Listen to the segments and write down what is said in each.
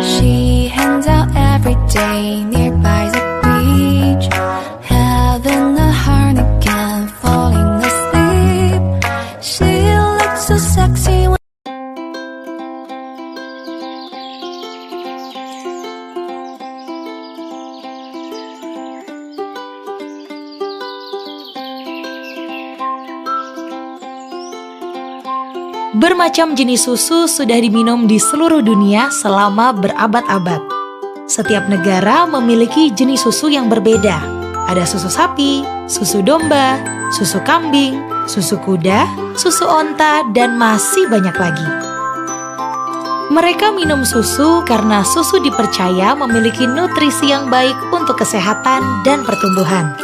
She hangs out every day nearby the beach, having a Heineken, falling asleep. She looks so sexy when Bermacam jenis susu sudah diminum di seluruh dunia selama berabad-abad. Setiap negara memiliki jenis susu yang berbeda. Ada susu sapi, susu domba, susu kambing, susu kuda, susu onta, dan masih banyak lagi. Mereka minum susu karena susu dipercaya memiliki nutrisi yang baik untuk kesehatan dan pertumbuhan.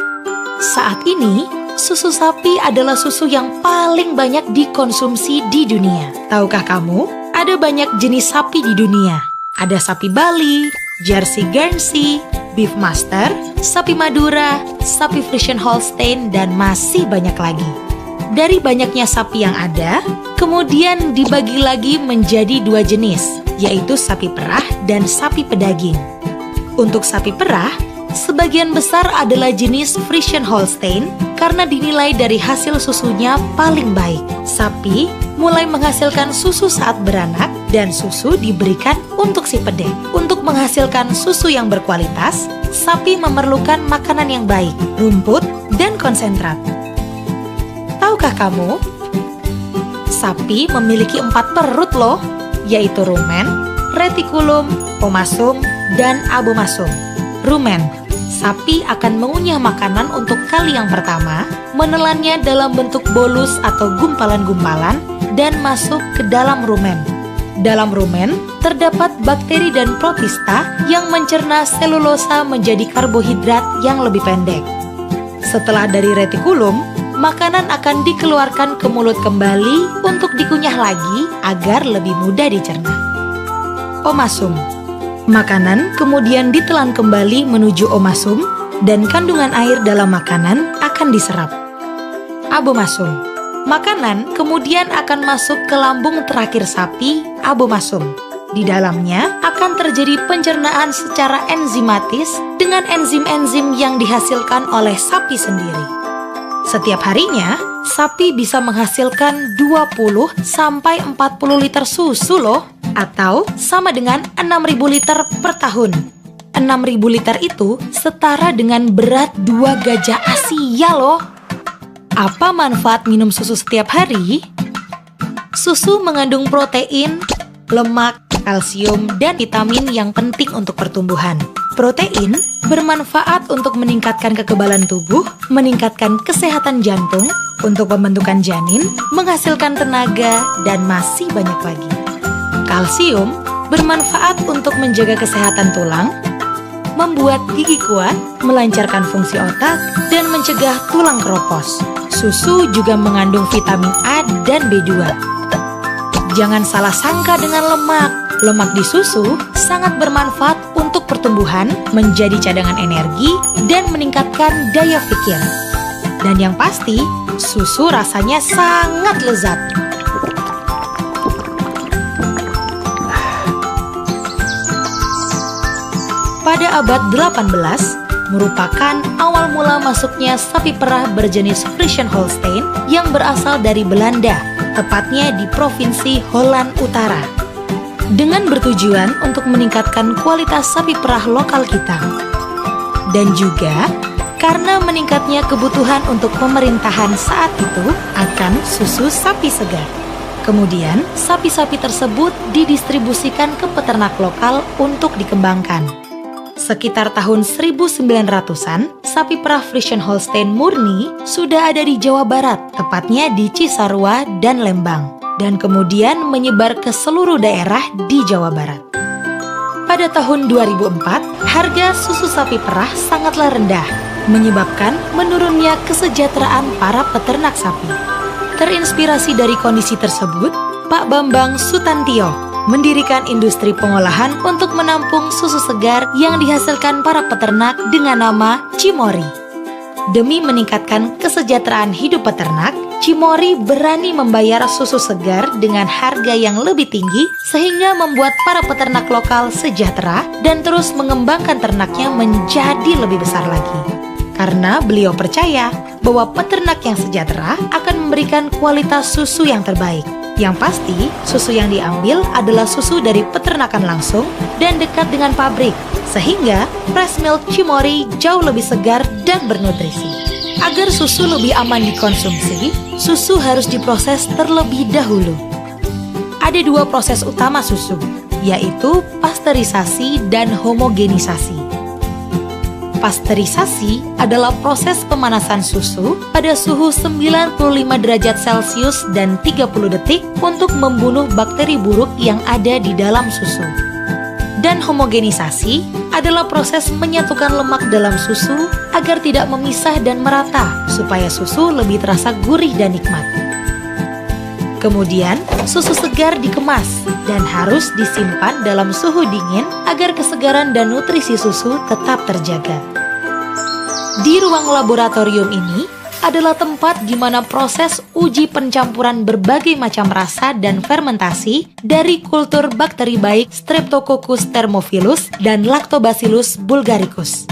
Saat ini, susu sapi adalah susu yang paling banyak dikonsumsi di dunia. Tahukah kamu, ada banyak jenis sapi di dunia. Ada sapi Bali, Jersey Guernsey, Beef Master, sapi Madura, sapi Friesian Holstein, dan masih banyak lagi. Dari banyaknya sapi yang ada, kemudian dibagi lagi menjadi dua jenis, yaitu sapi perah dan sapi pedaging. Untuk sapi perah, sebagian besar adalah jenis Friesian Holstein karena dinilai dari hasil susunya paling baik. Sapi mulai menghasilkan susu saat beranak dan susu diberikan untuk si pedek. Untuk menghasilkan susu yang berkualitas, sapi memerlukan makanan yang baik, rumput, dan konsentrat. Tahukah kamu? Sapi memiliki 4 perut loh, yaitu rumen, retikulum, omasum, dan abomasum. Rumen, sapi akan mengunyah makanan untuk kali yang pertama, menelannya dalam bentuk bolus atau gumpalan-gumpalan, dan masuk ke dalam rumen. Dalam rumen, terdapat bakteri dan protista yang mencerna selulosa menjadi karbohidrat yang lebih pendek. Setelah dari retikulum, makanan akan dikeluarkan ke mulut kembali untuk dikunyah lagi agar lebih mudah dicerna. Omasum, makanan kemudian ditelan kembali menuju omasum dan kandungan air dalam makanan akan diserap. Abomasum, makanan kemudian akan masuk ke lambung terakhir sapi, abomasum. Di dalamnya akan terjadi pencernaan secara enzimatis dengan enzim-enzim yang dihasilkan oleh sapi sendiri. Setiap harinya, sapi bisa menghasilkan 20 sampai 40 liter susu loh, atau sama dengan 6.000 liter per tahun. 6.000 liter itu setara dengan berat 2 gajah Asia loh. Apa manfaat minum susu setiap hari? Susu mengandung protein, lemak, kalsium, dan vitamin yang penting untuk pertumbuhan. Protein bermanfaat untuk meningkatkan kekebalan tubuh, meningkatkan kesehatan jantung, untuk pembentukan janin, menghasilkan tenaga, dan masih banyak lagi. Kalsium bermanfaat untuk menjaga kesehatan tulang, membuat gigi kuat, melancarkan fungsi otak, dan mencegah tulang keropos. Susu juga mengandung vitamin A dan B2. Jangan salah sangka dengan lemak. Lemak di susu sangat bermanfaat untuk pertumbuhan, menjadi cadangan energi, dan meningkatkan daya pikir. Dan yang pasti, susu rasanya sangat lezat. Pada abad 18, merupakan awal mula masuknya sapi perah berjenis Friesian Holstein yang berasal dari Belanda, tepatnya di Provinsi Holland Utara, dengan bertujuan untuk meningkatkan kualitas sapi perah lokal kita. Dan juga karena meningkatnya kebutuhan untuk pemerintahan saat itu akan susu sapi segar. Kemudian, sapi-sapi tersebut didistribusikan ke peternak lokal untuk dikembangkan. Sekitar tahun 1900-an, sapi perah Friesian Holstein murni sudah ada di Jawa Barat, tepatnya di Cisarua dan Lembang, dan kemudian menyebar ke seluruh daerah di Jawa Barat. Pada tahun 2004, harga susu sapi perah sangatlah rendah, menyebabkan menurunnya kesejahteraan para peternak sapi. Terinspirasi dari kondisi tersebut, Pak Bambang Sutantio mendirikan industri pengolahan untuk menampung susu segar yang dihasilkan para peternak dengan nama Cimory. Demi meningkatkan kesejahteraan hidup peternak, Cimory berani membayar susu segar dengan harga yang lebih tinggi sehingga membuat para peternak lokal sejahtera dan terus mengembangkan ternaknya menjadi lebih besar lagi. Karena beliau percaya bahwa peternak yang sejahtera akan memberikan kualitas susu yang terbaik. Yang pasti, susu yang diambil adalah susu dari peternakan langsung dan dekat dengan pabrik, sehingga fresh milk Cimory jauh lebih segar dan bernutrisi. Agar susu lebih aman dikonsumsi, susu harus diproses terlebih dahulu. Ada 2 proses utama susu, yaitu pasteurisasi dan homogenisasi. Pasteurisasi adalah proses pemanasan susu pada suhu 95 derajat Celcius dan 30 detik untuk membunuh bakteri buruk yang ada di dalam susu. Dan homogenisasi adalah proses menyatukan lemak dalam susu agar tidak memisah dan merata supaya susu lebih terasa gurih dan nikmat. Kemudian, susu segar dikemas dan harus disimpan dalam suhu dingin agar kesegaran dan nutrisi susu tetap terjaga. Di ruang laboratorium ini adalah tempat di mana proses uji pencampuran berbagai macam rasa dan fermentasi dari kultur bakteri baik Streptococcus thermophilus dan Lactobacillus bulgaricus.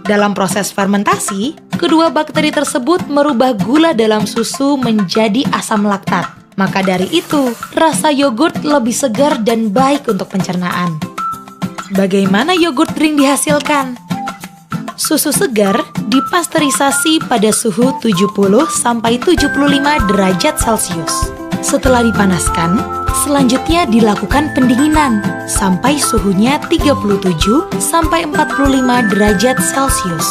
Dalam proses fermentasi, kedua bakteri tersebut merubah gula dalam susu menjadi asam laktat. Maka dari itu, rasa yogurt lebih segar dan baik untuk pencernaan. Bagaimana yogurt drink dihasilkan? Susu segar dipasteurisasi pada suhu 70-75 derajat Celcius. Setelah dipanaskan, selanjutnya dilakukan pendinginan sampai suhunya 37-45 derajat Celcius.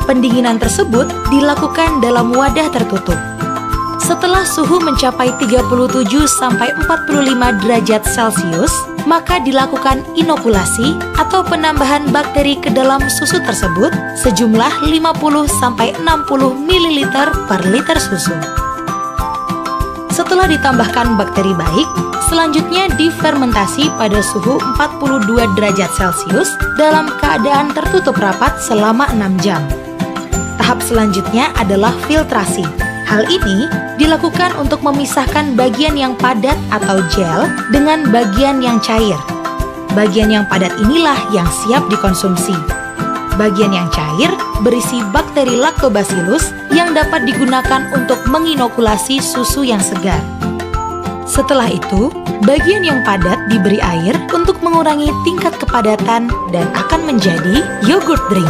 Pendinginan tersebut dilakukan dalam wadah tertutup. Setelah suhu mencapai 37-45 derajat Celcius, maka dilakukan inokulasi atau penambahan bakteri ke dalam susu tersebut sejumlah 50-60 ml per liter susu. Setelah ditambahkan bakteri baik, selanjutnya difermentasi pada suhu 42 derajat Celcius dalam keadaan tertutup rapat selama 6 jam. Tahap selanjutnya adalah filtrasi. Hal ini dilakukan untuk memisahkan bagian yang padat atau gel dengan bagian yang cair. Bagian yang padat inilah yang siap dikonsumsi. Bagian yang cair berisi bakteri Lactobacillus yang dapat digunakan untuk menginokulasi susu yang segar. Setelah itu, bagian yang padat diberi air untuk mengurangi tingkat kepadatan dan akan menjadi yogurt drink.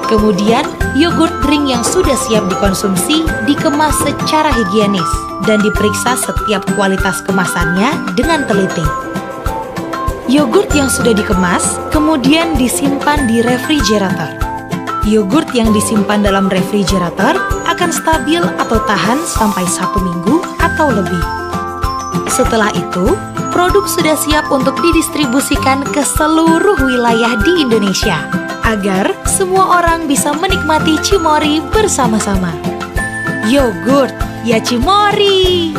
Kemudian, yogurt drink yang sudah siap dikonsumsi dikemas secara higienis dan diperiksa setiap kualitas kemasannya dengan teliti. Yogurt yang sudah dikemas kemudian disimpan di refrigerator. Yogurt yang disimpan dalam refrigerator akan stabil atau tahan sampai 1 minggu atau lebih. Setelah itu, produk sudah siap untuk didistribusikan ke seluruh wilayah di Indonesia agar semua orang bisa menikmati Cimory bersama-sama. Yogurt ya Cimory!